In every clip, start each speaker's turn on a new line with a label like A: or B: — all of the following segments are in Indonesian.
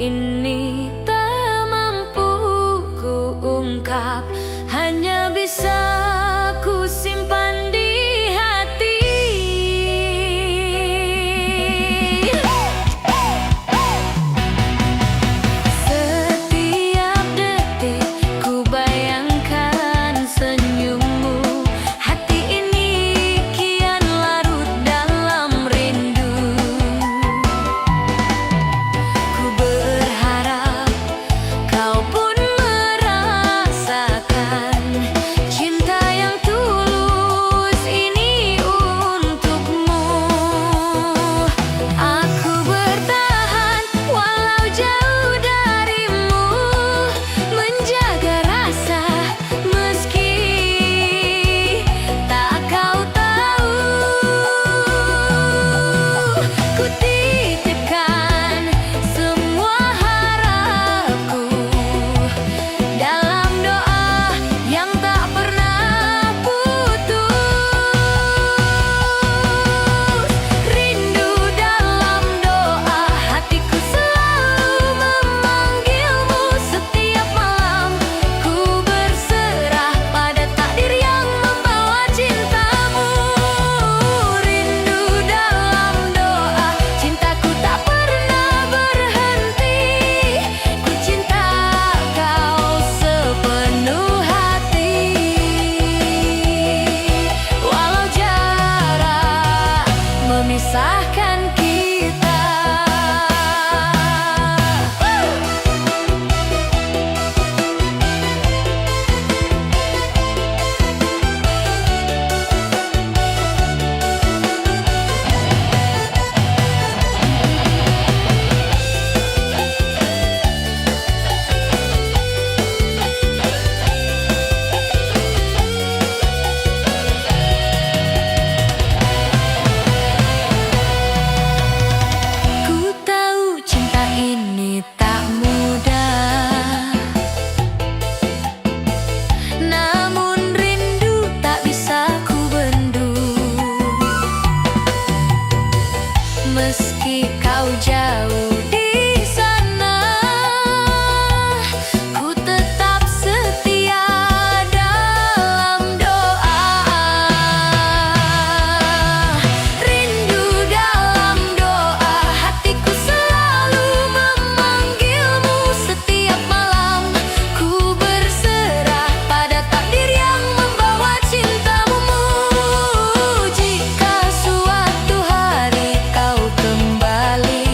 A: ini tak mampu ku ungkap, hanya bisa ku simpan di hati. Setiap detik ku bayangkan senyummu, hati ini kian larut dalam rindu. Ku berharap kau pun merasakan cinta yang tulus ini untukmu. Aku bertahan walau jauh darimu, menjaga rasa meski tak kau tahu. Ku titipkan semua harapku dalam doa yang tak pernah putus. Rindu dalam doa, hatiku selalu memanggilmu. Setiap malam ku berserah pada takdir yang membawa cintamu. Rindu dalam doa, cintaku tak pernah berhenti. Ku cinta kau sepenuh hati, walau jarak memisahkan kita. Ku tahu cinta ini tak mudah, namun rindu tak bisa ku bendung. Meski kau jauh di sana, ku tetap setia dalam doa. Rindu dalam doa, hatiku selalu memanggilmu. Setiap malam ku berserah pada takdir yang membawa cintamu. Jika suatu hari kau kembali,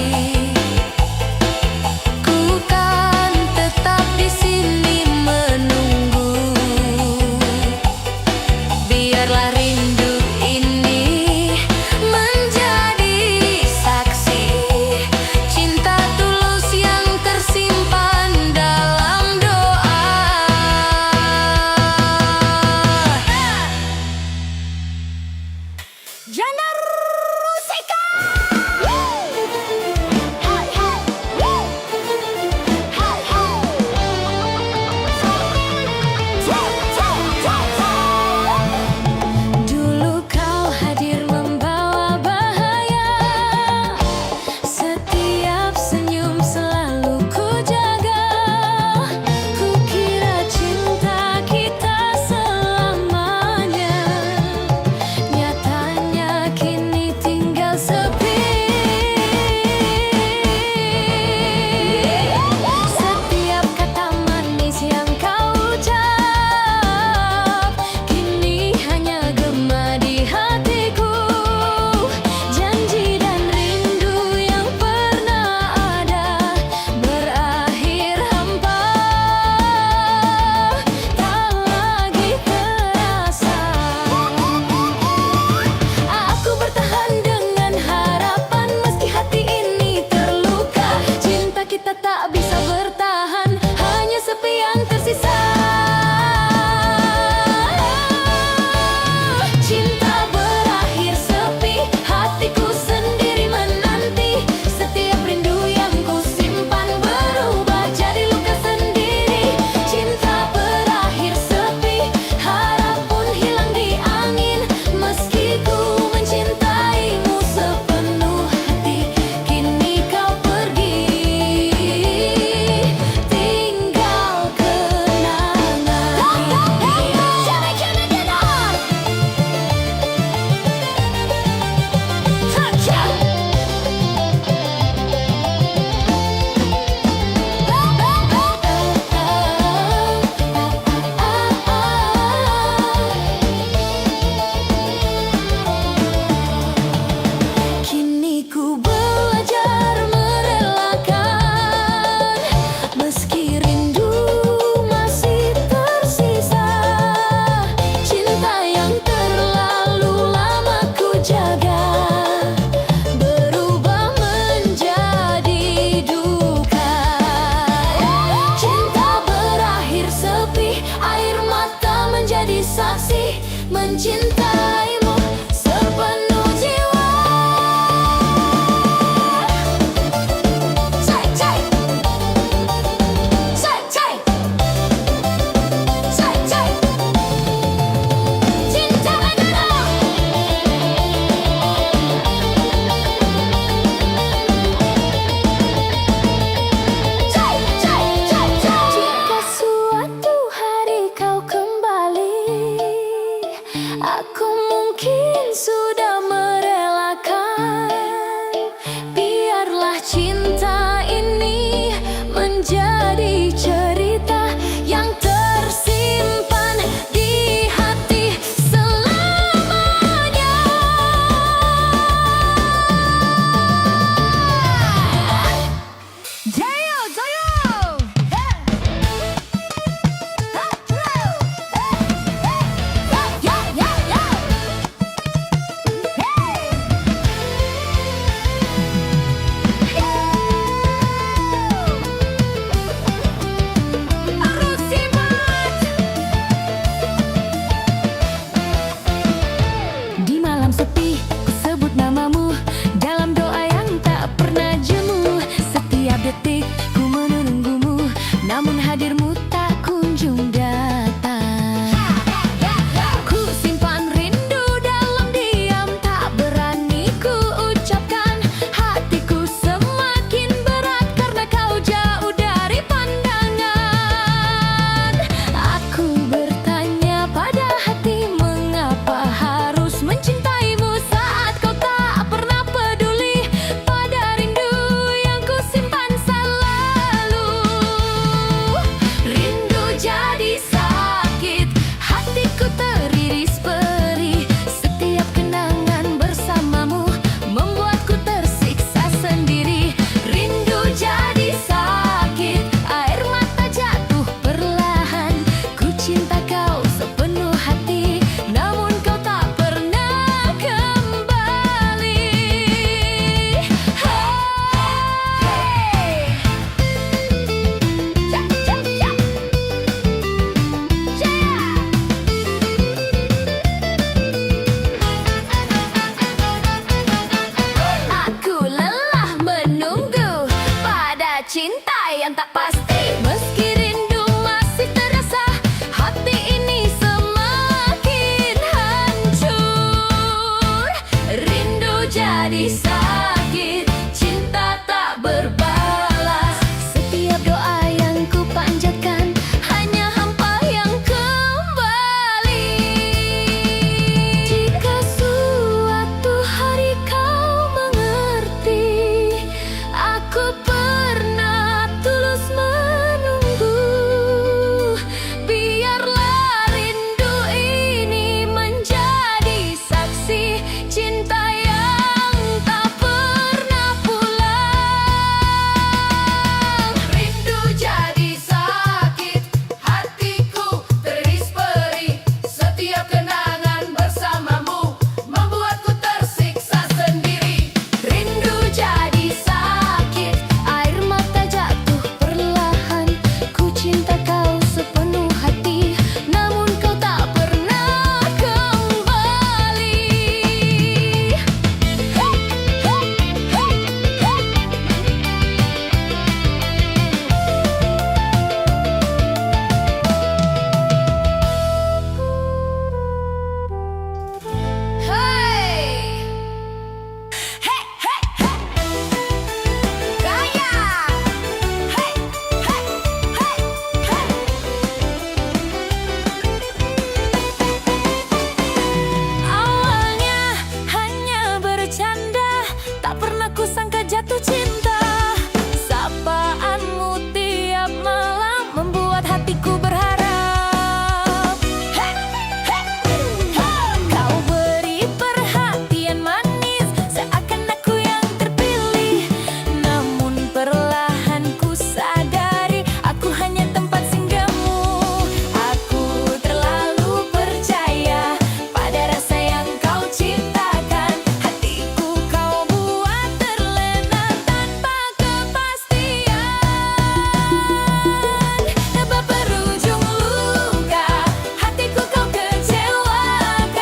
A: jadi sakit, cinta tak berbalas. Setiap doa yang ku panjatkan hanya hampa yang kembali. Jika suatu hari kau mengerti, aku pernah tulus menunggu. Biarlah rindu ini menjadi saksi cinta yang tak pernah pulang. Rindu jadi sakit, hatiku teriris perih. Setiap kenangan bersamamu membuatku tersiksa sendiri. Rindu jadi sakit, air mata jatuh perlahan. Ku cinta kau sepenuh hati, namun kau tak pernah kembali. Hey! Hey, hey, hey. Gaya. Hey, hey, hey, hey. Awalnya hanya bercanda, tak pernah kusangka jatuh cinta. Sapaanmu tiap malam membuat hatiku berharap. Hey, hey, hey. Kau beri perhatian manis, seakan aku yang terpilih. Namun perlahan ku sadari, aku hanya tempat singgahmu. Aku terlalu percaya pada rasa yang kau ciptakan. Hatiku kau buat terlena tanpa kepastian. Sebab berujung luka, hatiku kau kecewakan.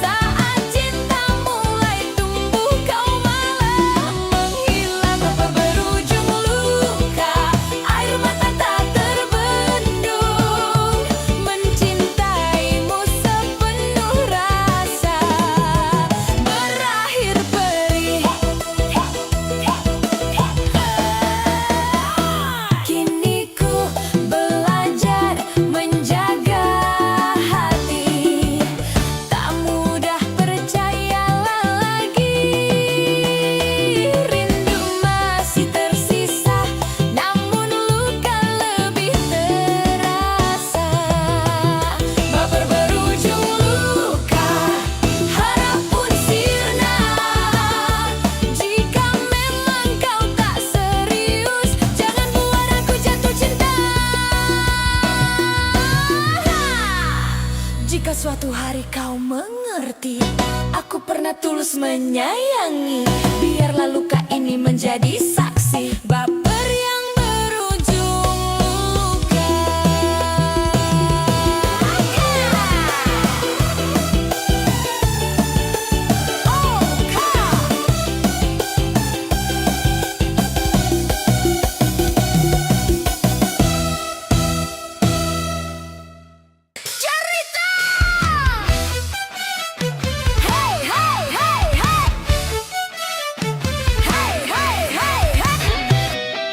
A: Saat cinta mulai tumbuh, kau malah menghilang. Sebab berujung luka, air mata tak terbendung. Mencintaimu sepenuh rasa, berakhir perih. Kini ku belajar menjaga hati, tak mudah percayalah lagi. Rindu masih tersisa, namun luka lebih terasa. Baper berujung luka, harap pun sirna. Jika memang kau tak serius, jangan buat aku jatuh cinta. Jika suatu hari kau mengerti, aku pernah tulus menyayangi. Biarlah luka ini menjadi saksi baper yang berujung luka. Cerita! Hey, hey, hey, hey. Hey, hey, hey, hey.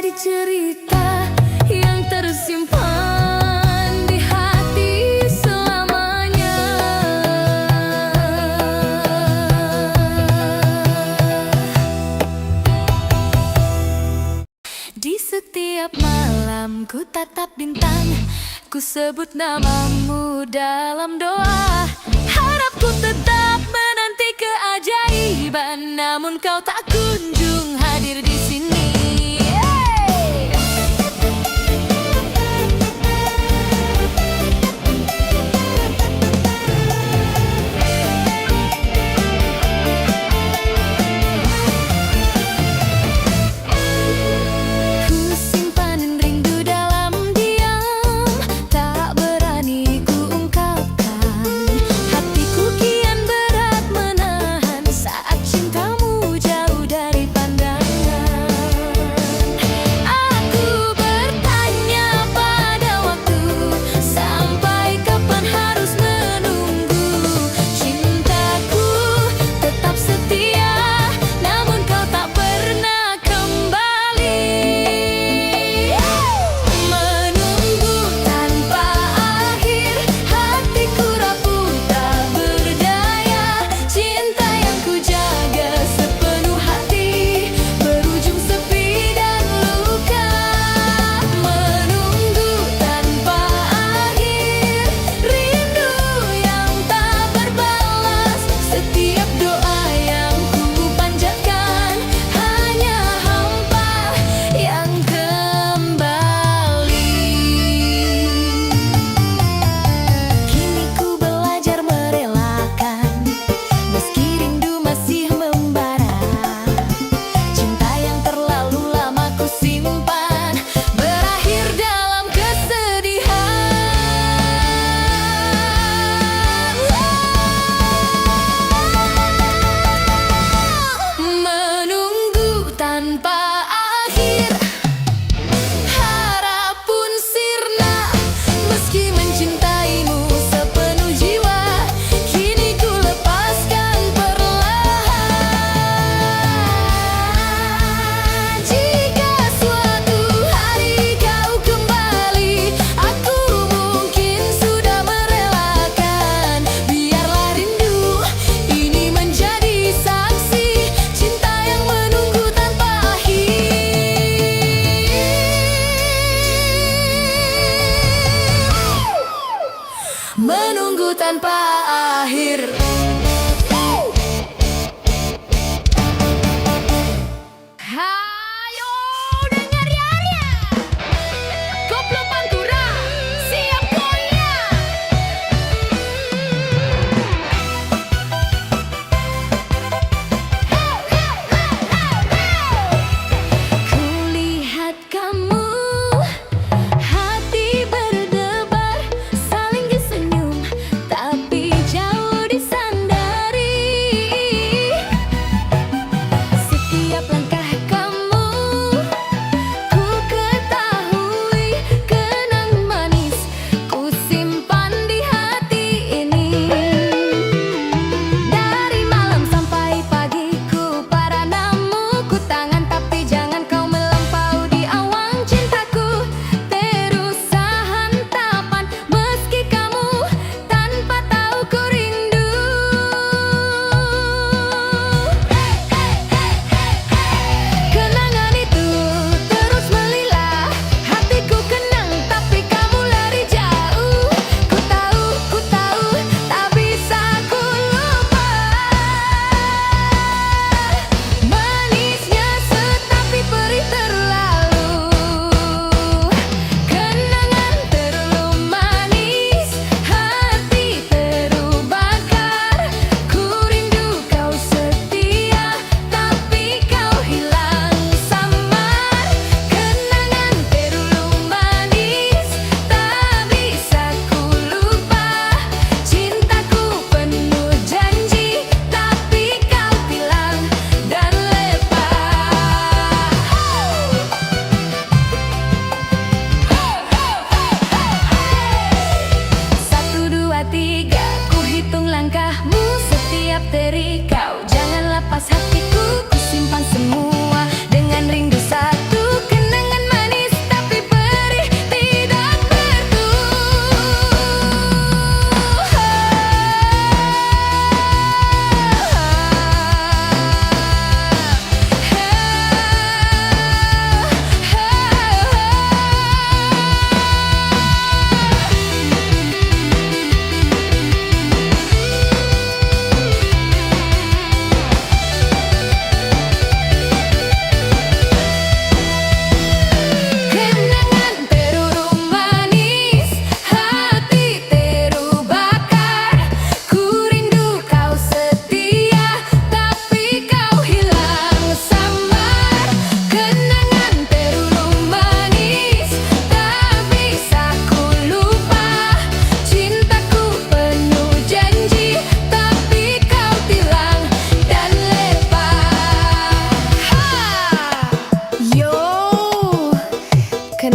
A: menjadi cerita yang tersimpan di hati selamanya. Di setiap malam ku tatap bintang, ku sebut namamu dalam doa. Harapku tetap menanti keajaiban, namun kau tak kunjung hadir di sini. Menunggu tanpa akhir. Hayo dengar ya, Koplo Pantura siap goyang. Kulihat kamu, hati berdebar, saling disenyum, tapi jauh di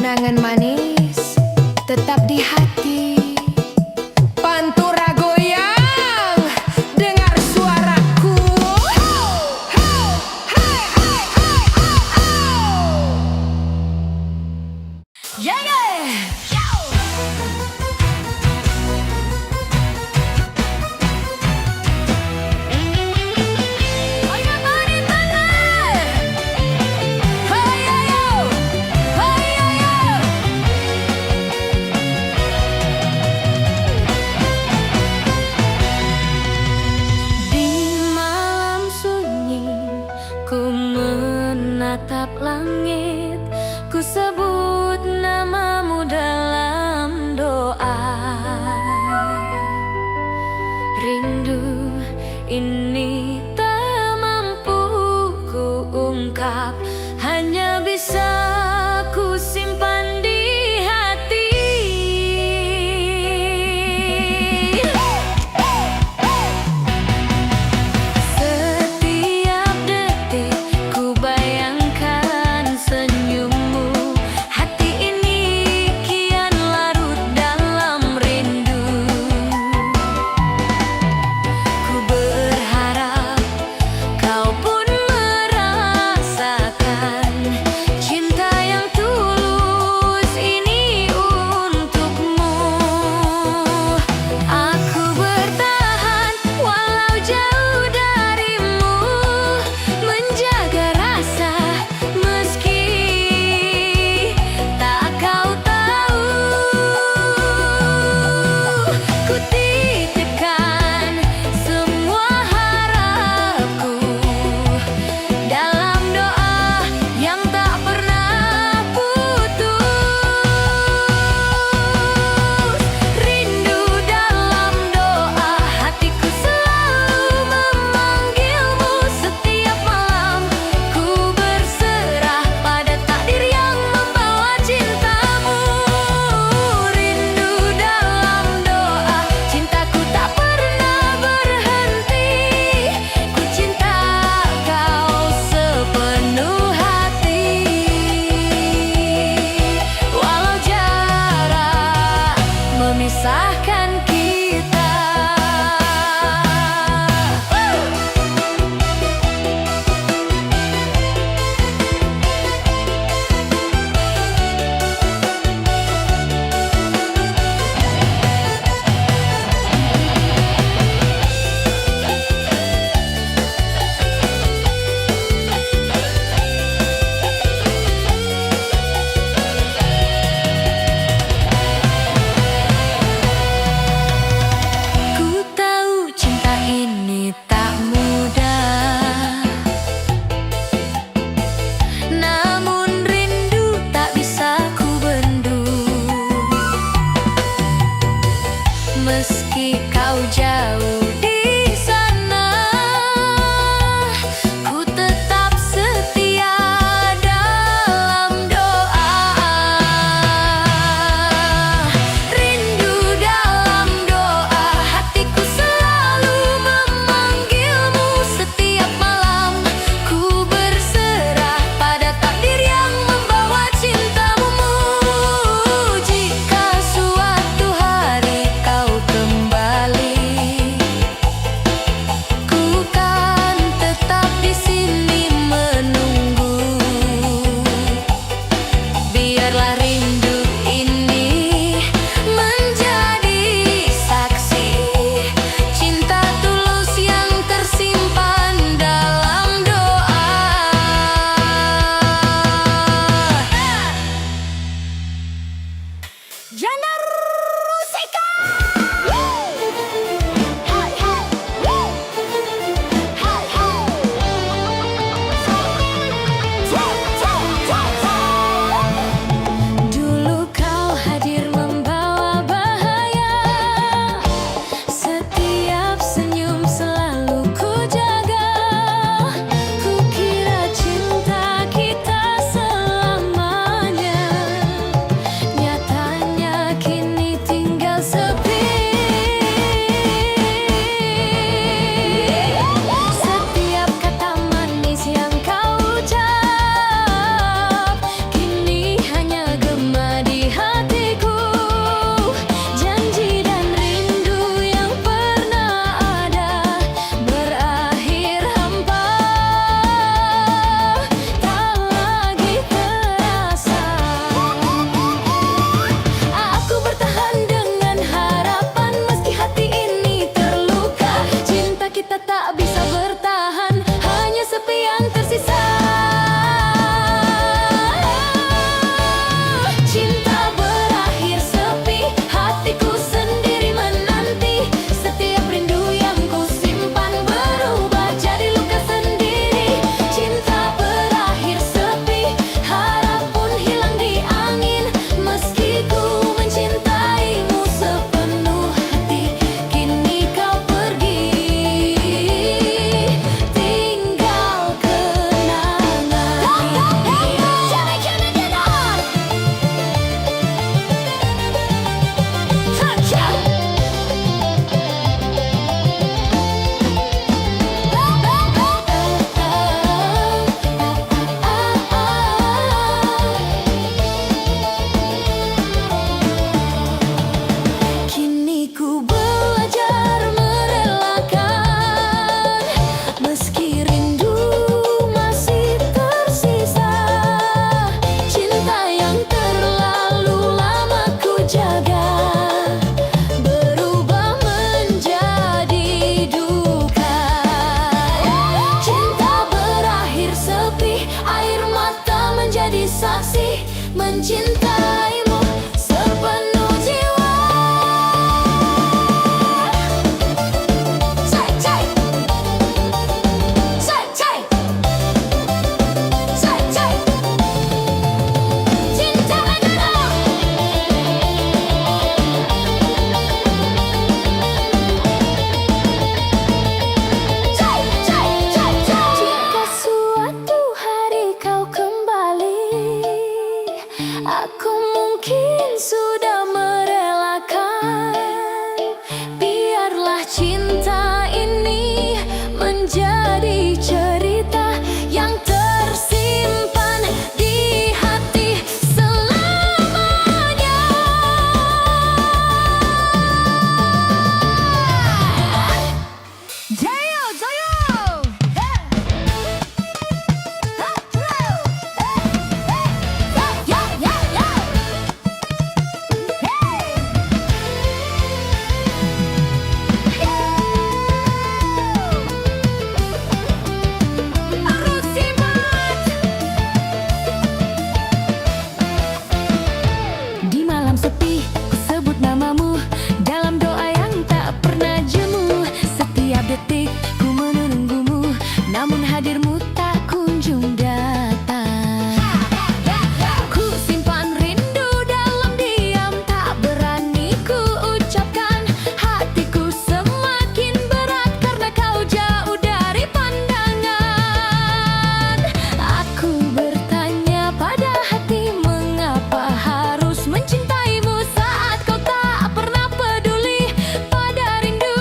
A: Kenangan manis tetap di hati. Pantura goyang, dengar suaraku. Yeah, yeah. Ku menatap langit, ku sebut namamu dalam doa. Rindu ini tak mampu ku ungkap, hanya bisa ku simpan di hati. Setiap detik ku bayangkan senyummu, saksi mencintaimu sepenuh jiwa. Cai, cai. Cai, cai. Cai, cai. Cinta adalah cai, cai, cai, cai. Jika suatu hari kau kembali, aku mungkin sudah merelakan. Biarlah cinta ini menjadi cerita yang tersimpan di hati selamanya. Jayo, jayo. Ya, ya, ya. Harus simak. Di malam sepi, ku sebut namamu dalam doa yang tak pernah jemu. Setiap detik ku menunggumu, namun hadirmu tak kunjung datang. Ku simpan rindu dalam diam, tak berani ku ucapkan. Hatiku semakin berat karena kau jauh dari pandangan. Aku bertanya pada hati, mengapa harus mencintaimu saat kau tak pernah peduli pada rindu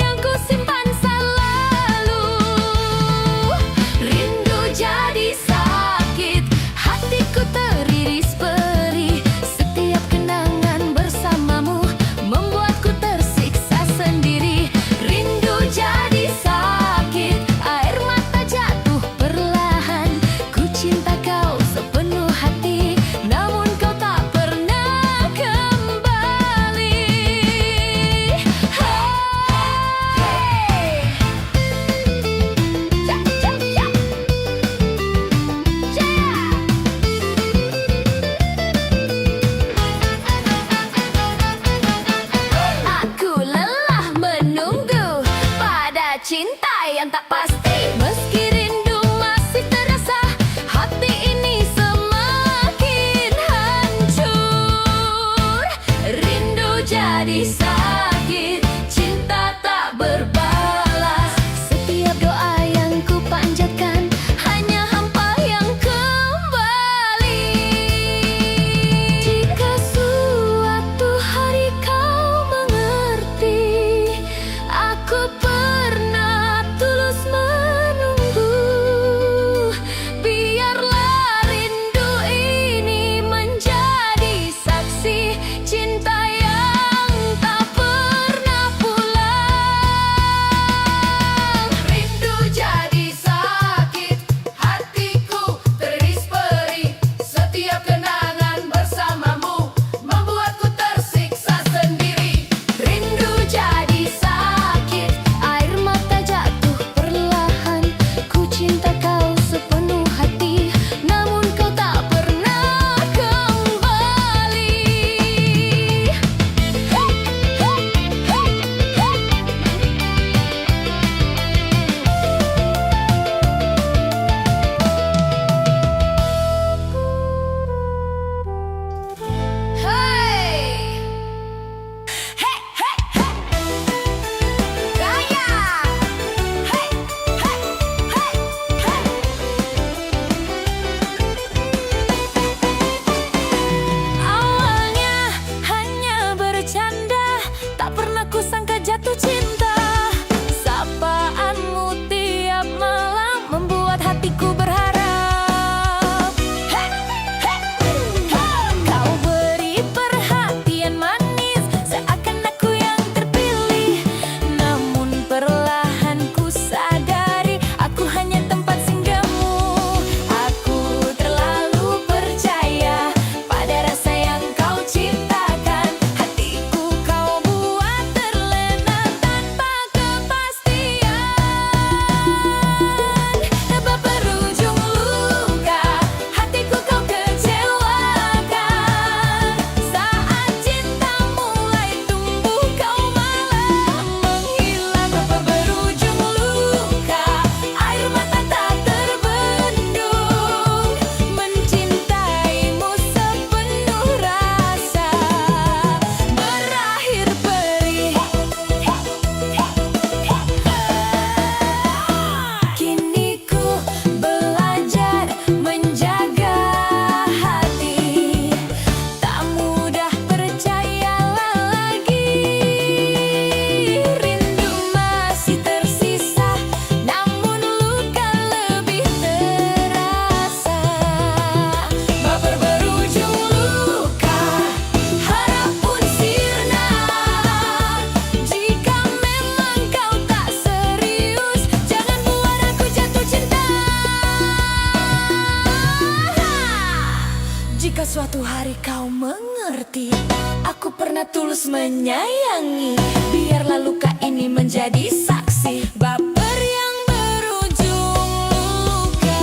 A: yang ku simpan selalu. Rindu jadi sakit, hatiku teriris perih. Setiap kenangan bersamamu membuatku tersiksa sendiri. Rindu jadi sakit, air mata jatuh perlahan. Ku cinta kau sepenuh hati, namun kau tak pernah kembali. Hey. Ja, ja, ja. Aku lelah menunggu pada cinta yang tak pasti. Meski rindu masih terasa, hati ini semakin hancur. Rindu jadi sakit, cinta tak berbalas. Setiap doa yang ku panjatkan hanya hampa yang kembali. Jika suatu hari kau mengerti, aku pernah tulus menunggu. Biarlah rindu ini menjadi saksi cinta yang tak Jika suatu hari kau mengerti, aku pernah tulus menyayangi. Biarlah luka ini menjadi saksi baper yang berujung luka.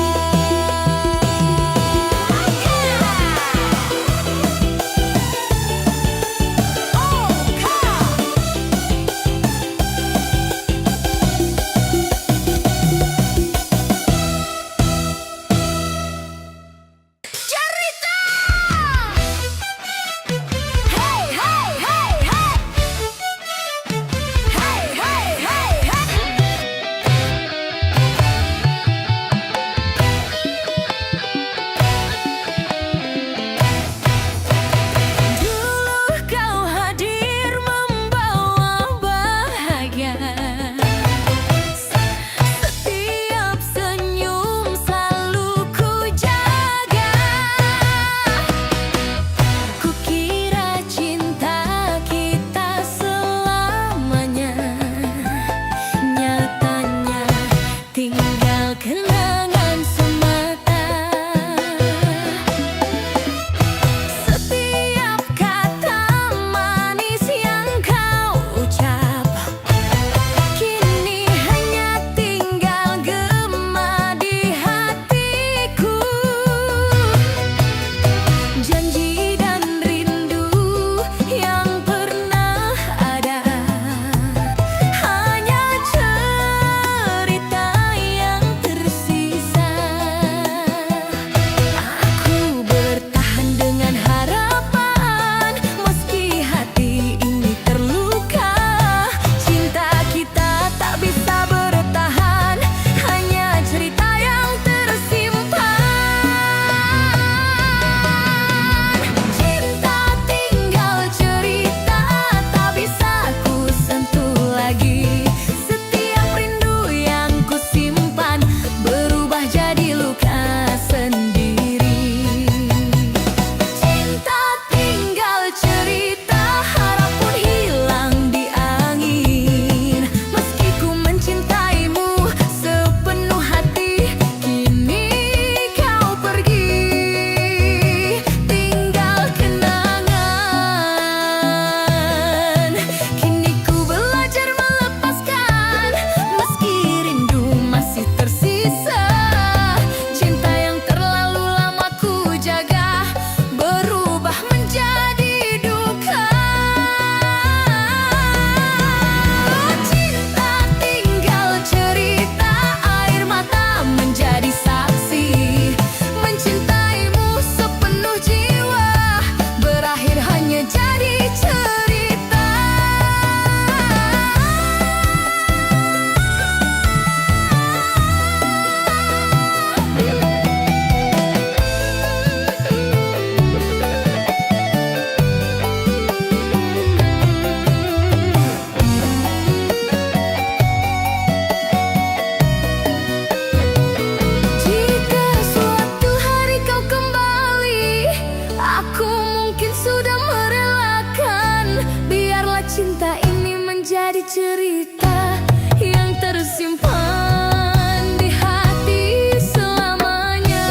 A: Cerita yang tersimpan di hati selamanya.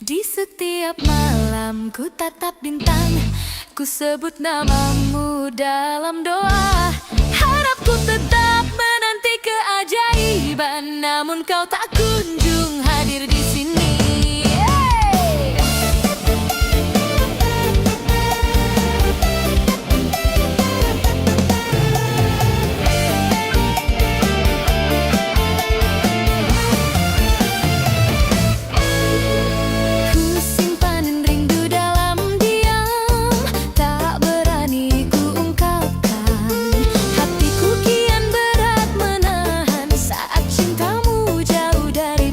A: Di setiap malam ku tatap bintang, ku sebut namamu dalam doa. Harapku tetap menanti keajaiban, namun kau tak kunjung hadir di sini. Dari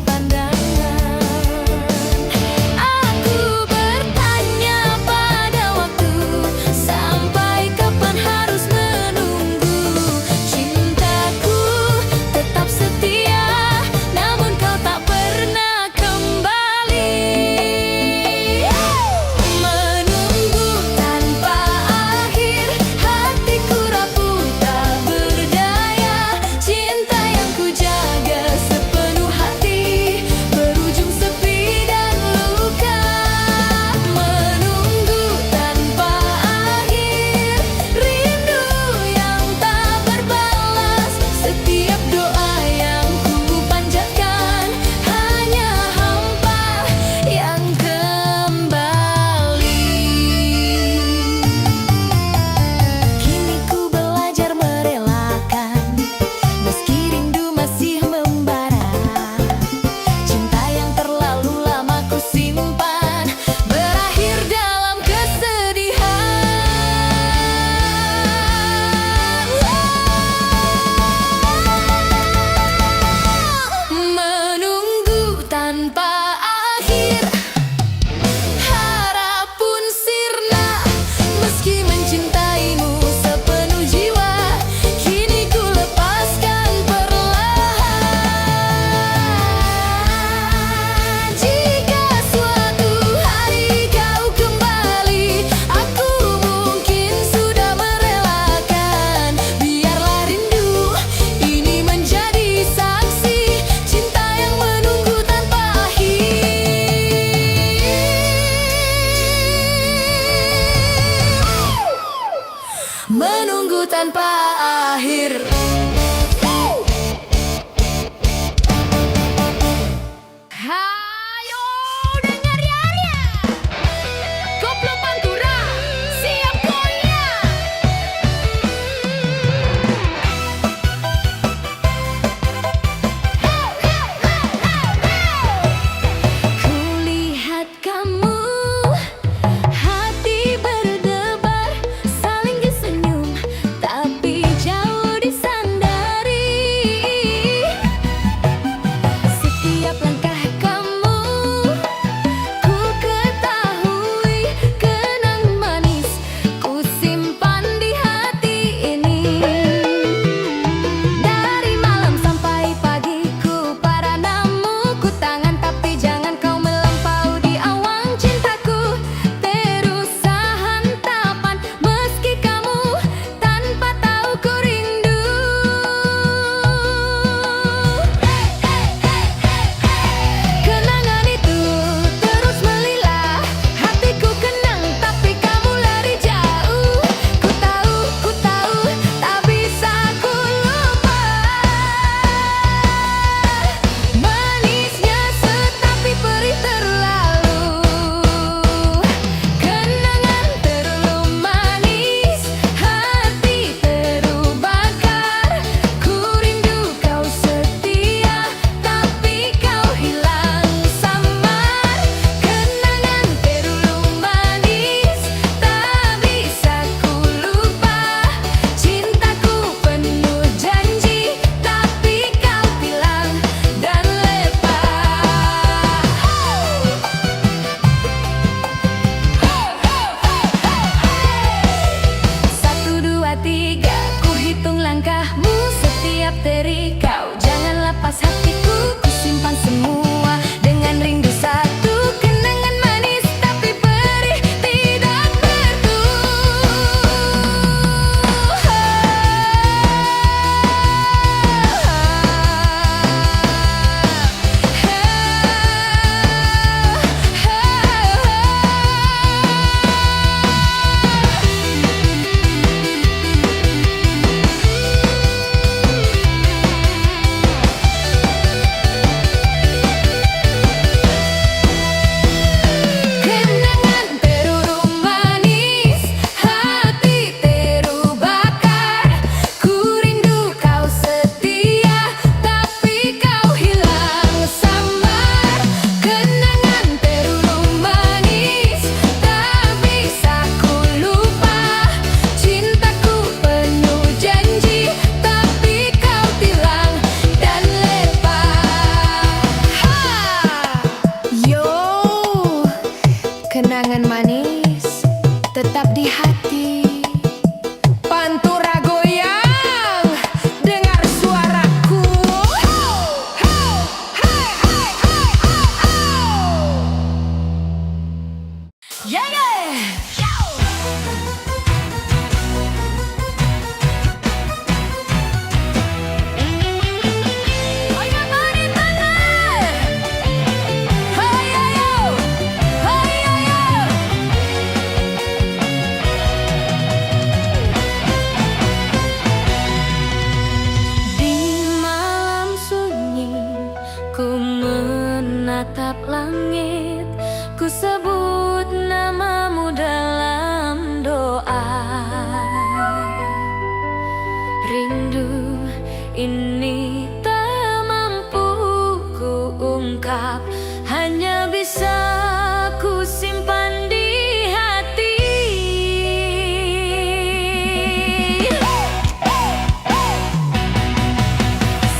A: tatap langit, ku sebut namamu dalam doa. Rindu ini tak mampu ku ungkap, hanya bisa ku simpan di hati.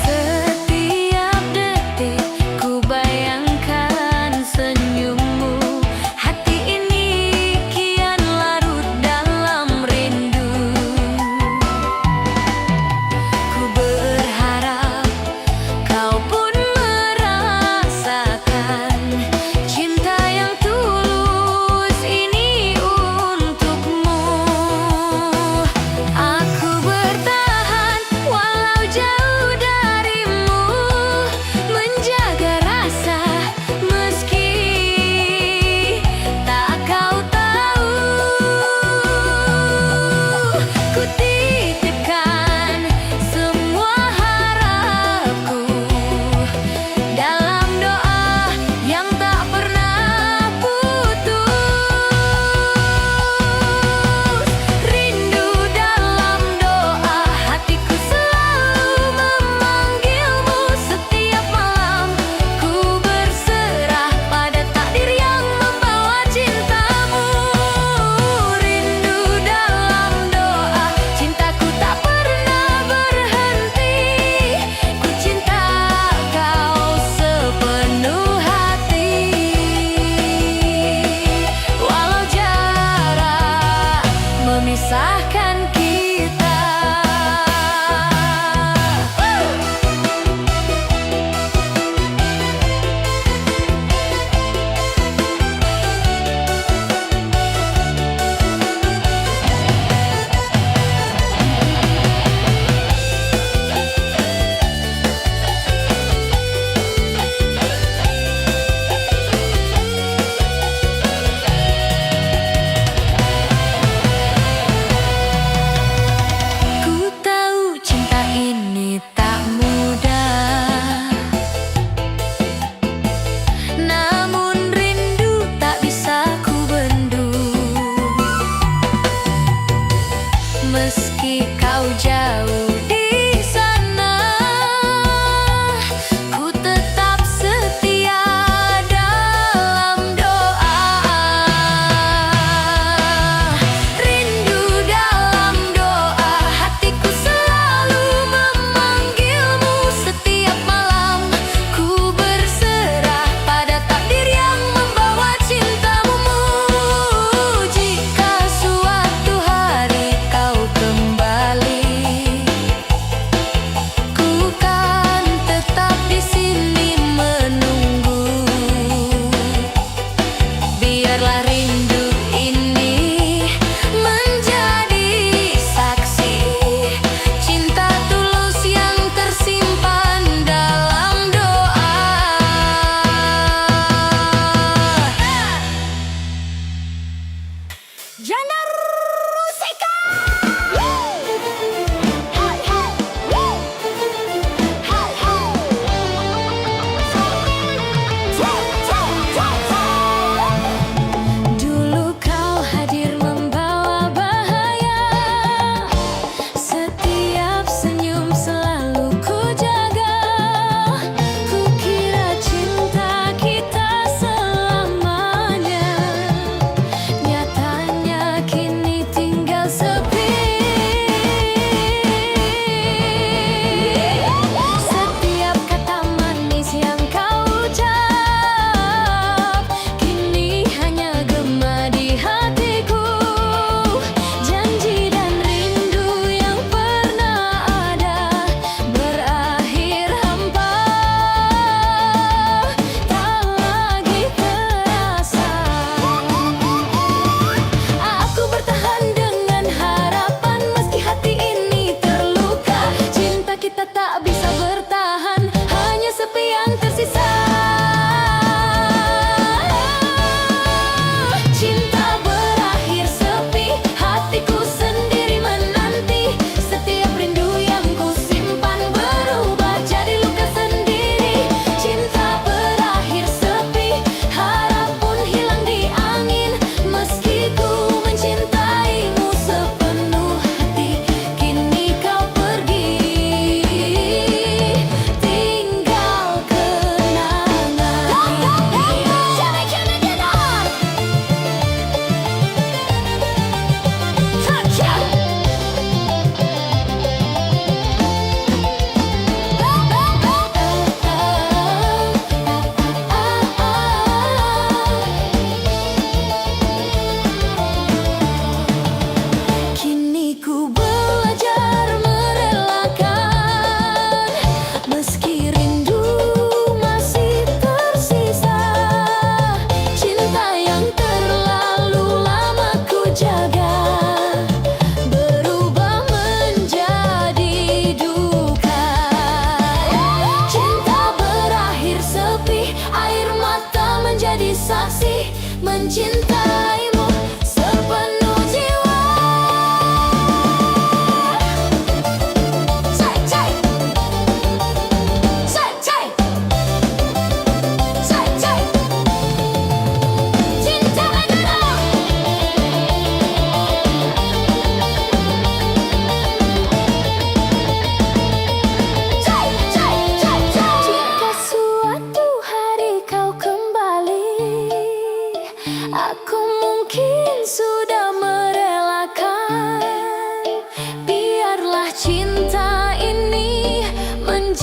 A: Setiap detik ku bayangkan senyummu, hati ini kian larut dalam rindu. Ku berharap kau pun merasakan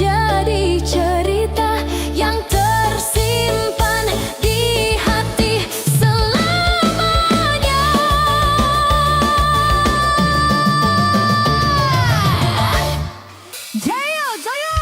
A: menjadi cerita yang tersimpan di hati selamanya. Jayo, jayo!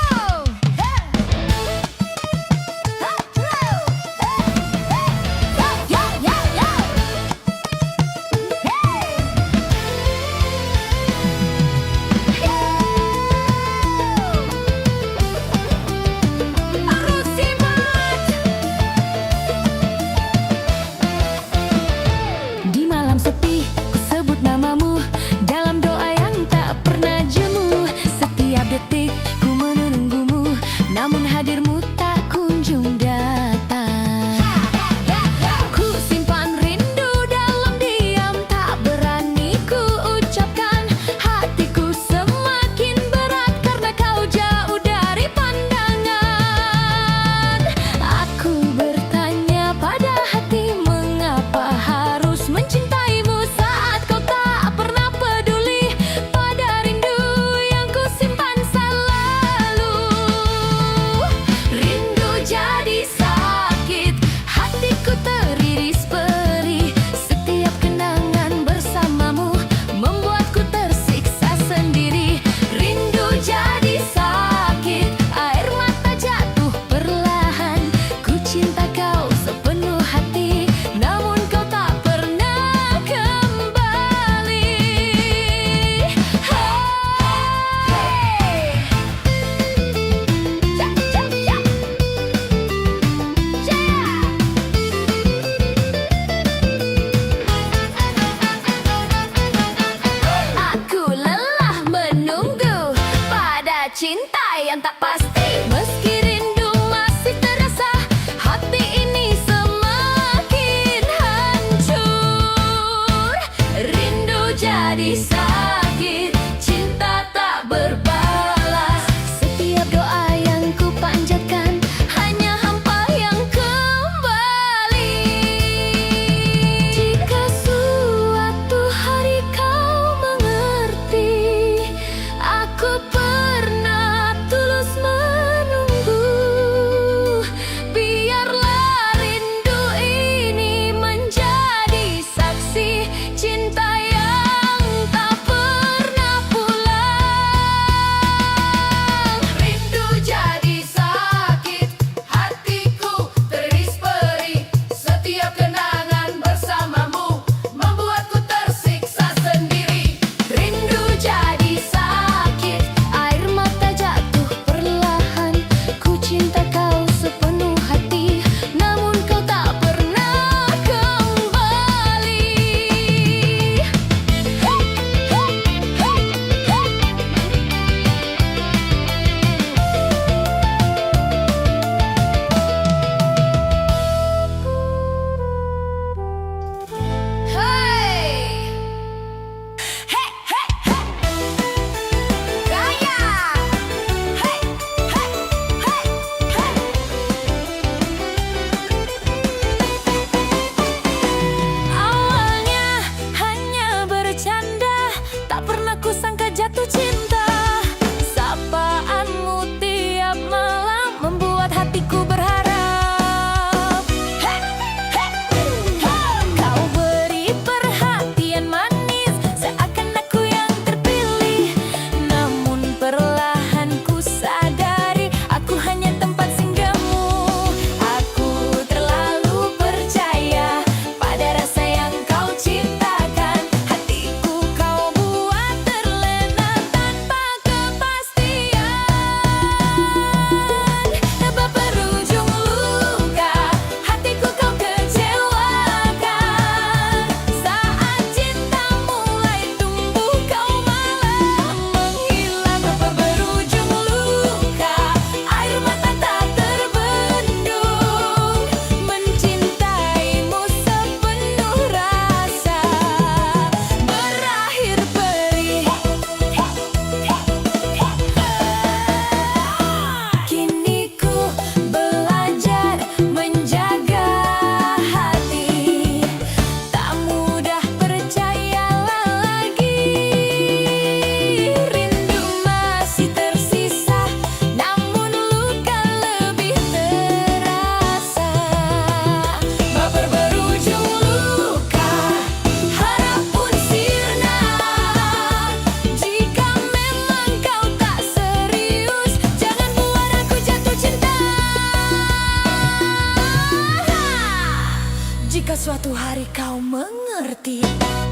A: Jika suatu hari kau mengerti,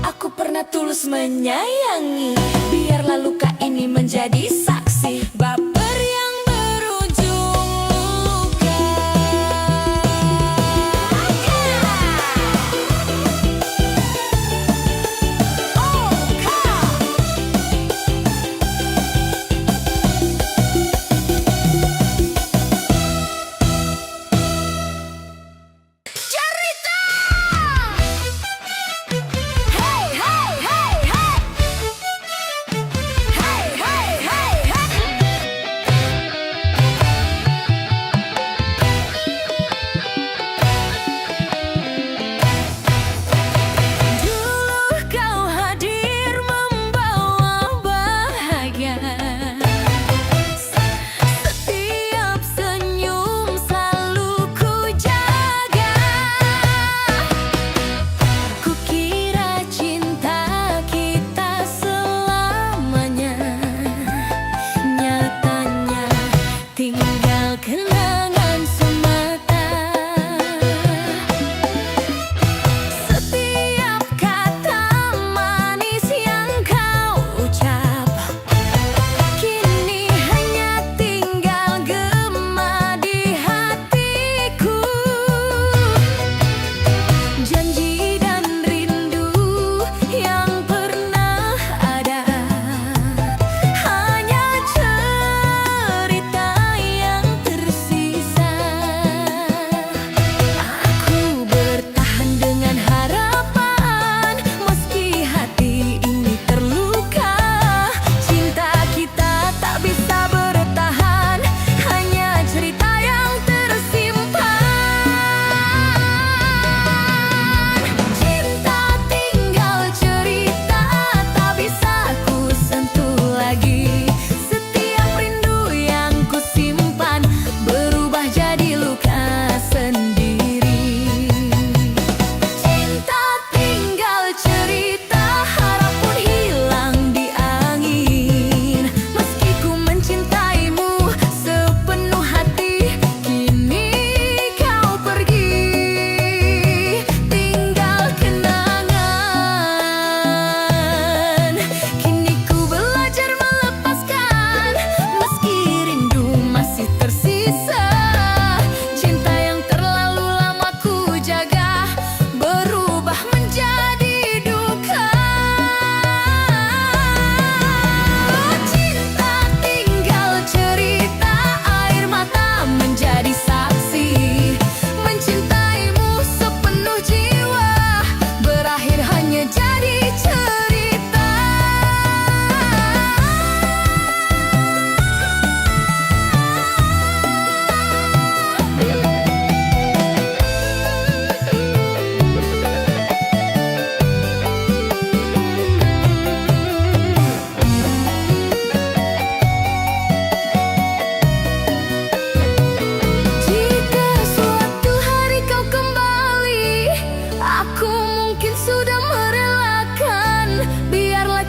A: aku pernah tulus menyayangi. Biarlah luka ini menjadi saksi baper yang berujung luka.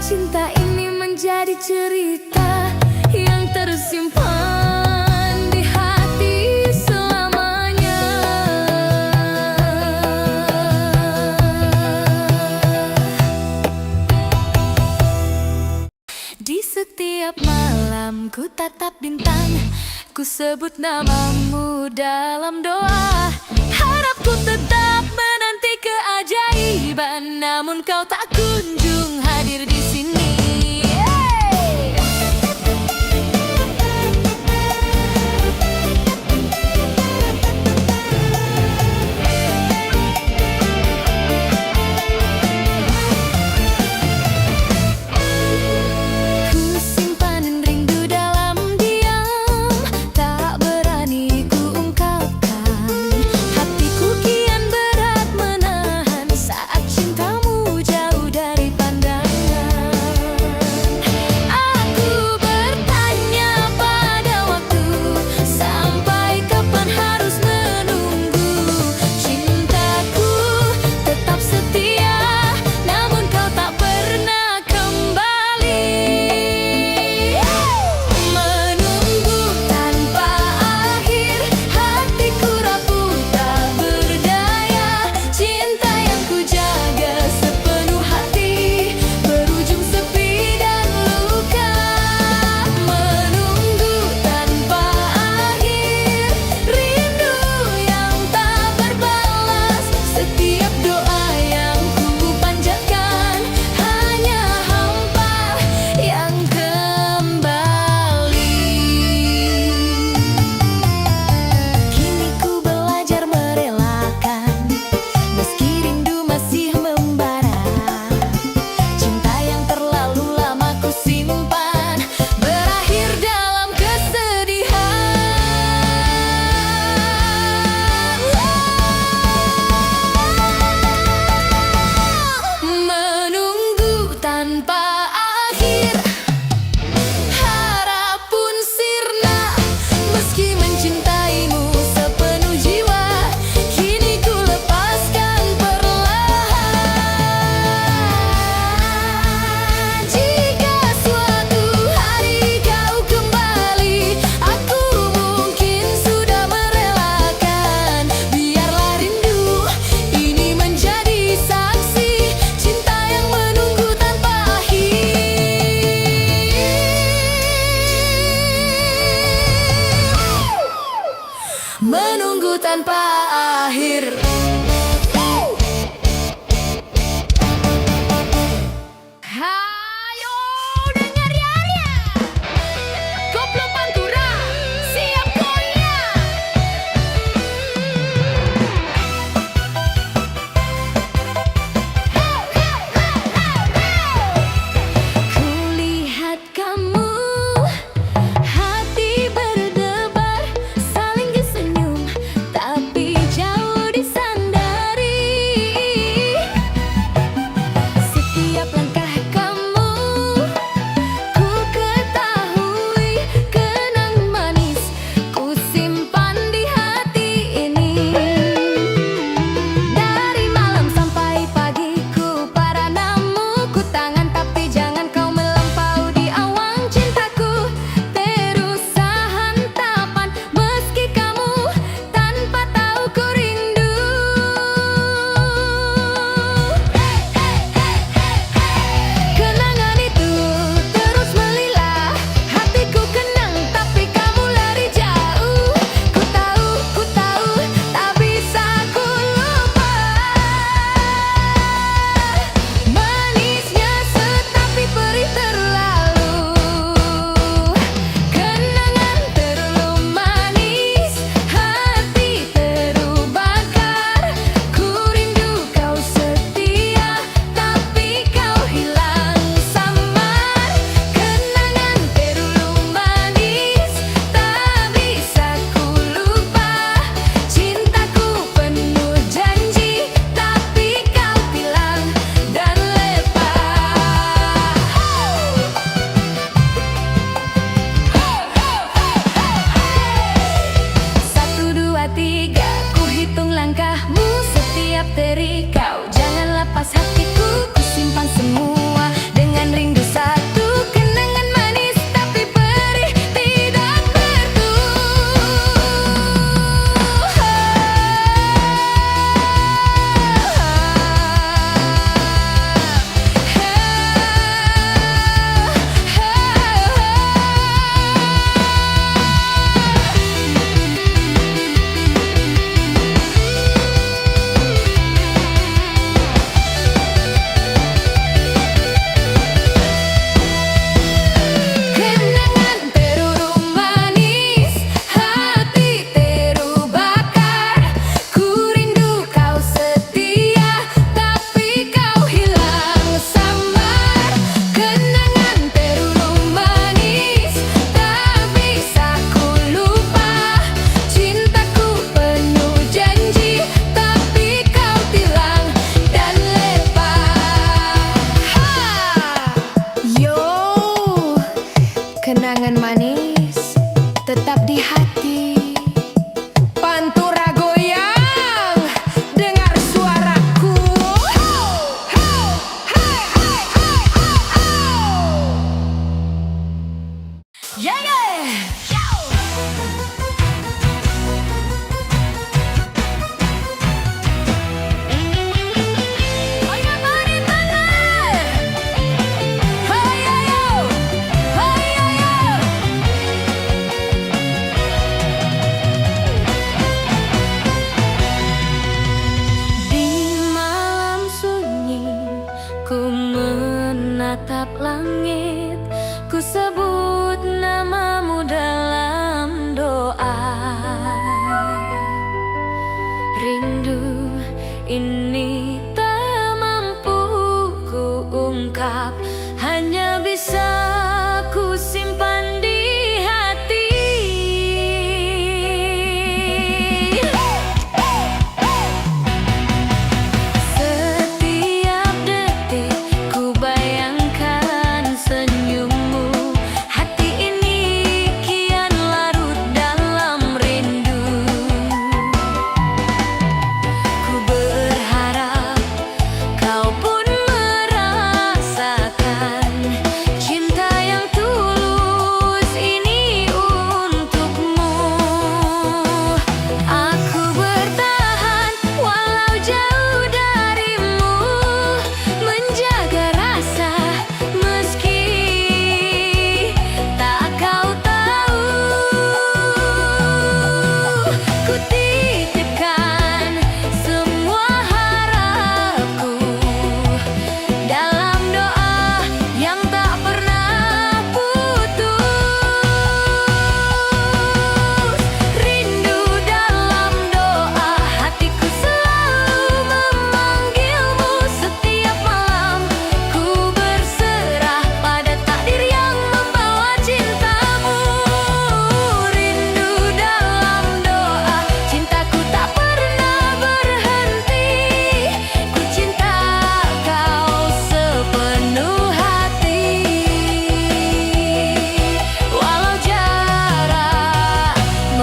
A: Cinta ini menjadi cerita yang tersimpan di hati selamanya. Di setiap malam ku tatap bintang, ku sebut namamu dalam doa. Harapku tetap menanti keajaiban, namun kau tak kunjung hadir di sini. Jauh menunggu tanpa akhir. Hayo dengar ya, koplo pantura siap goyang. Kulihat kamu, hati berdebar, saling senyum, tapi jauh di sana.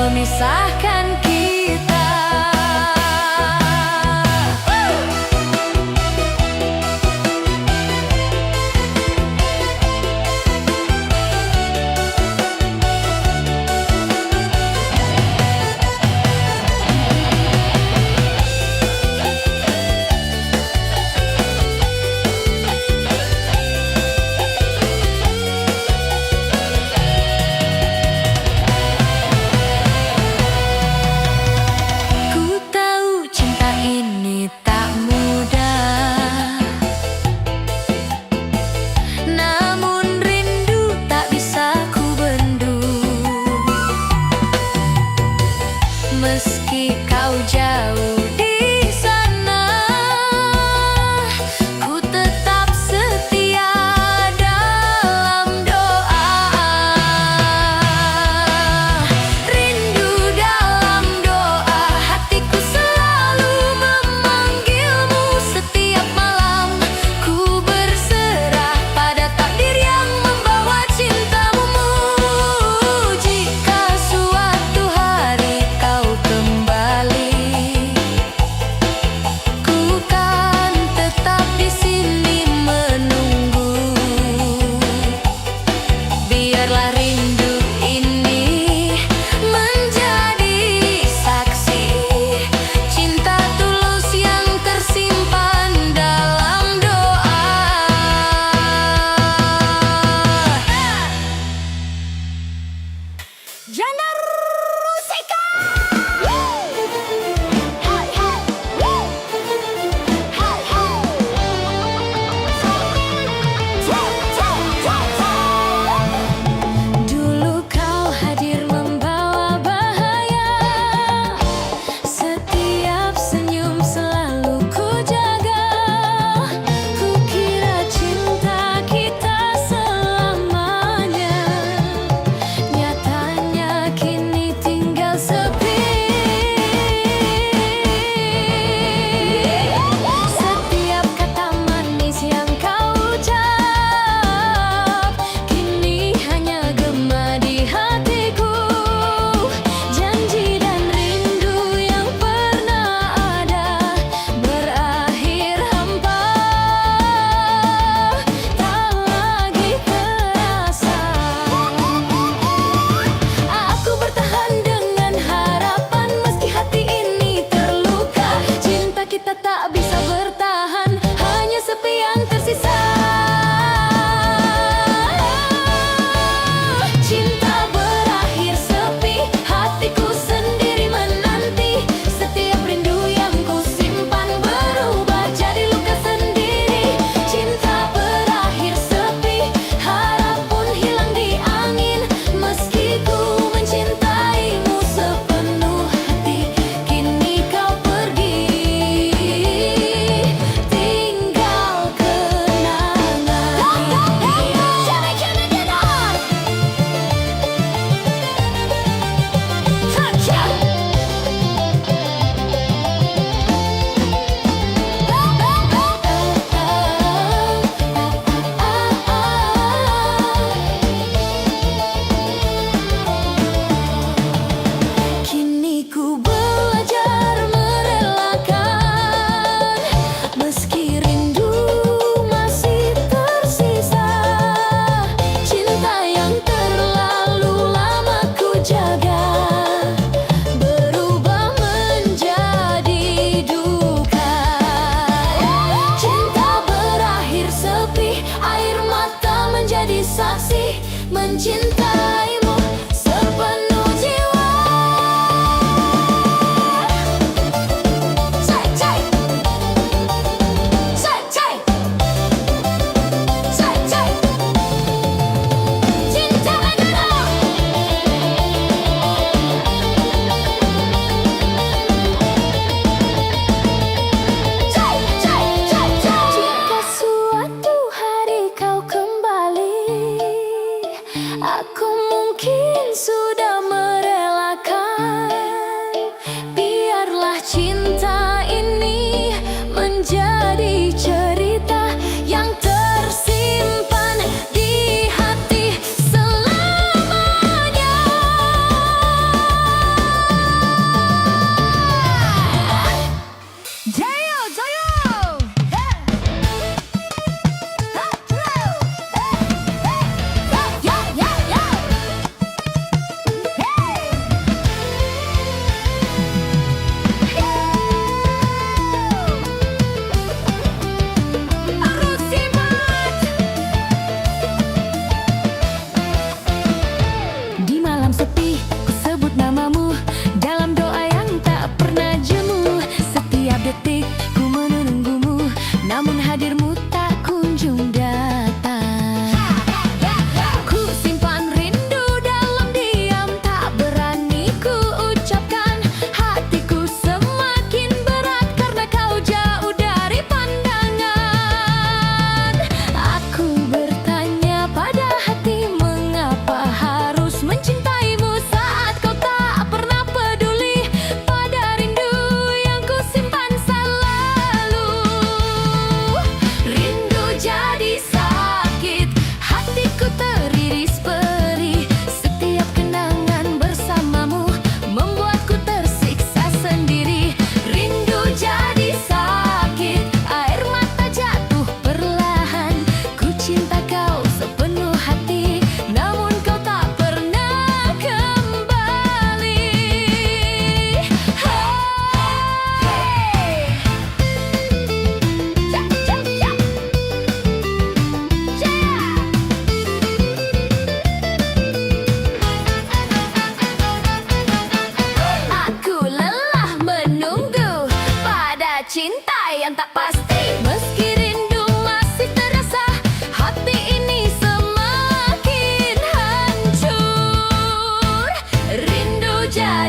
A: memisahkan kita. Meski kau jauh di sana, ku tetap setia dalam doa. Rindu dalam doa, hatiku selalu memanggilmu setiap malam. Ku berserah pada takdir yang membawa cintamu. Jika suatu hari kau kembali, ku kan tetap di sini menunggu. Biarlah rindu ini menjadi saksi cinta tulus yang tersimpan dalam doa. Janda Rusika. Dulu kau hadir membawa bahaya, setiap senyum selalu ku jaga. Ku kira cinta kita selamanya, nyatanya kini tinggal sepi. Setiap kata manis yang kau ucap kini hanya gema di hatiku. Janji dan rindu yang pernah ada berakhir hampa, tak lagi terasa. Aku bertahan dengan hati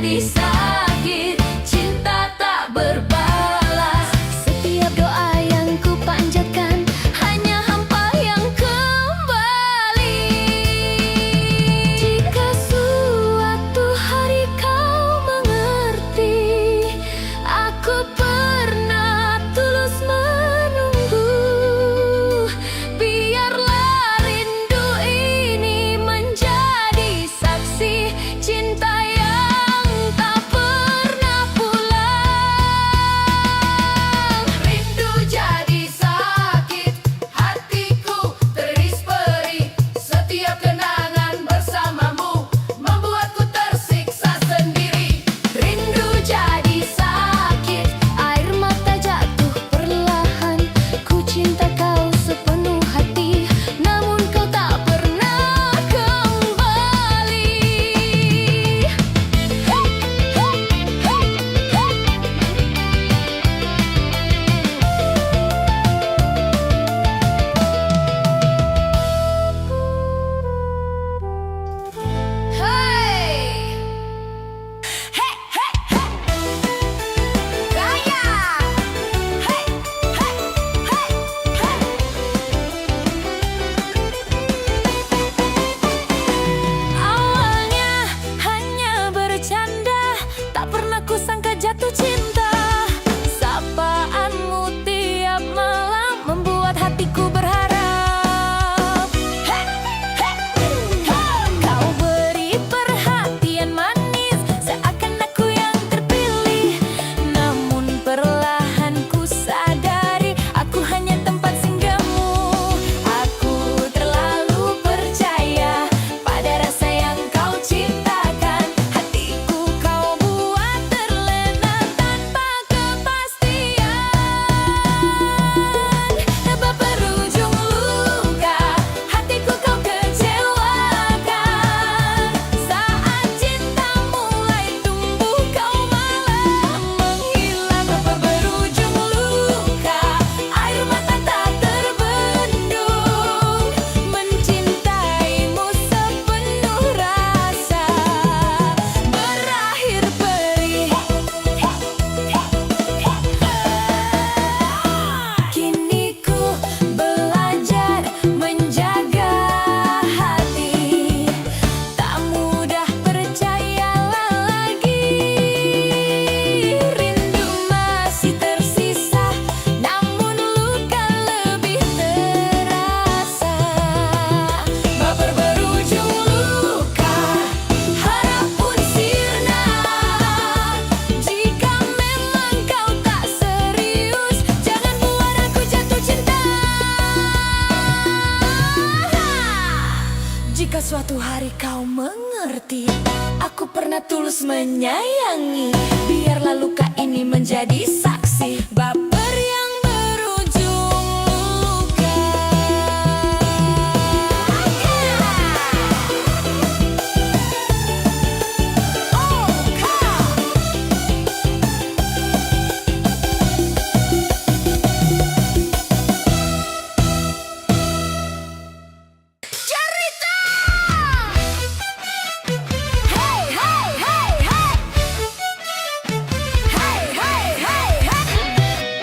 A: menjadi sakit, cinta tak berbalas. Setiap doa yang ku panjatkan hanya hampa yang kembali. Jika suatu hari kau mengerti, aku pernah tulus menunggu. Biarlah rindu ini menjadi saksi cinta yang tak pernah pulang. Rindu jadi sakit, hatiku teriris perih. Setiap kenangan bersamamu membuatku tersiksa sendiri. Rindu jadi sakit, air mata jatuh perlahan. Ku cinta kau sepenuh hati, namun kau tak pernah kembali. Awalnya hanya bercanda, tak pernah kusangka jatuh cinta. Sapaanmu tiap malam membuat hatiku berharap. Kau beri perhatian manis, seakan aku yang terpilih. Namun perlahan ku sadari, aku hanya tempat singgahmu. Aku terlalu percaya pada rasa yang kau ciptakan. Hatiku kau buat terlena tanpa kepastian. Tanpa berujung luka, hatiku kau kecewakan. Saat cinta mulai tumbuh, kau malah menghilang. Tanpa berujung luka, air mata tak terbendung. Mencintaimu sepenuh rasa berakhir perih. Kini ku belajar menjaga hati, tak mudah percayalah lagi. Rindu masih tersisa, namun luka lebih terasa. Baper berujung luka, harap pun sirna. Jika memang kau tak serius, jangan buat aku jatuh cinta. Jika suatu hari kau mengerti, aku pernah tulus menyayangi. Biarlah luka ini menjadi saksi, baper yang berujung luka. Cerita! Hey, hey, hey, hey! Hey, hey, hey, hey!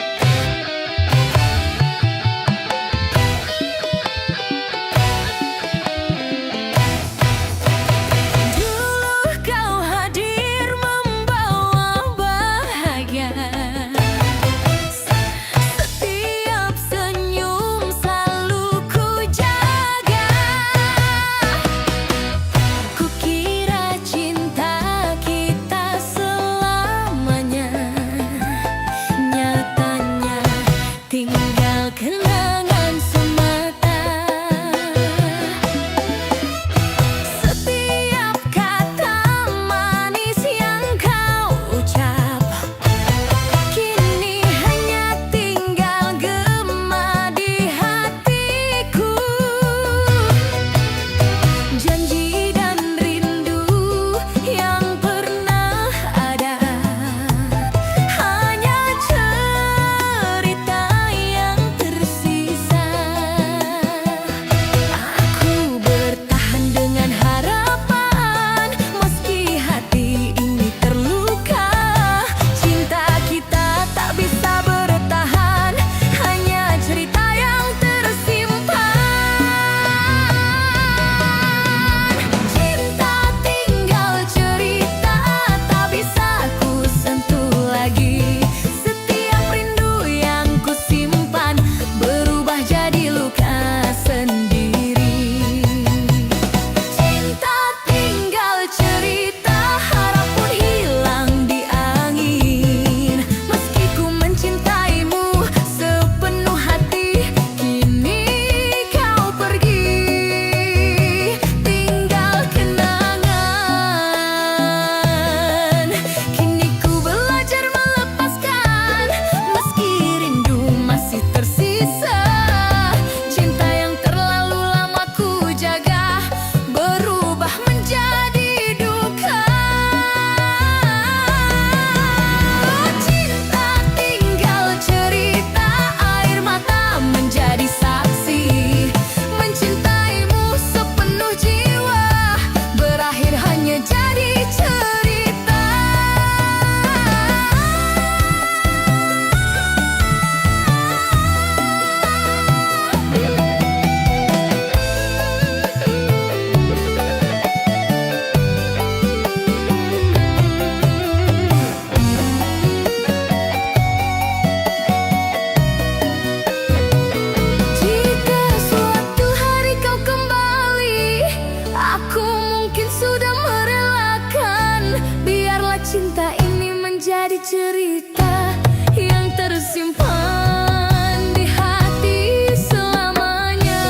A: menjadi cerita yang tersimpan di hati selamanya.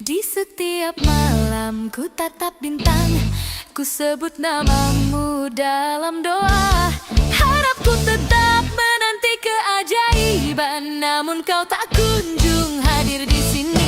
A: Di setiap malam ku tatap bintang, ku sebut namamu dalam doa. Harapku tetap menanti keajaiban, namun kau tak kunjung hadir di sini.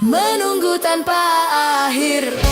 A: Menunggu tanpa akhir.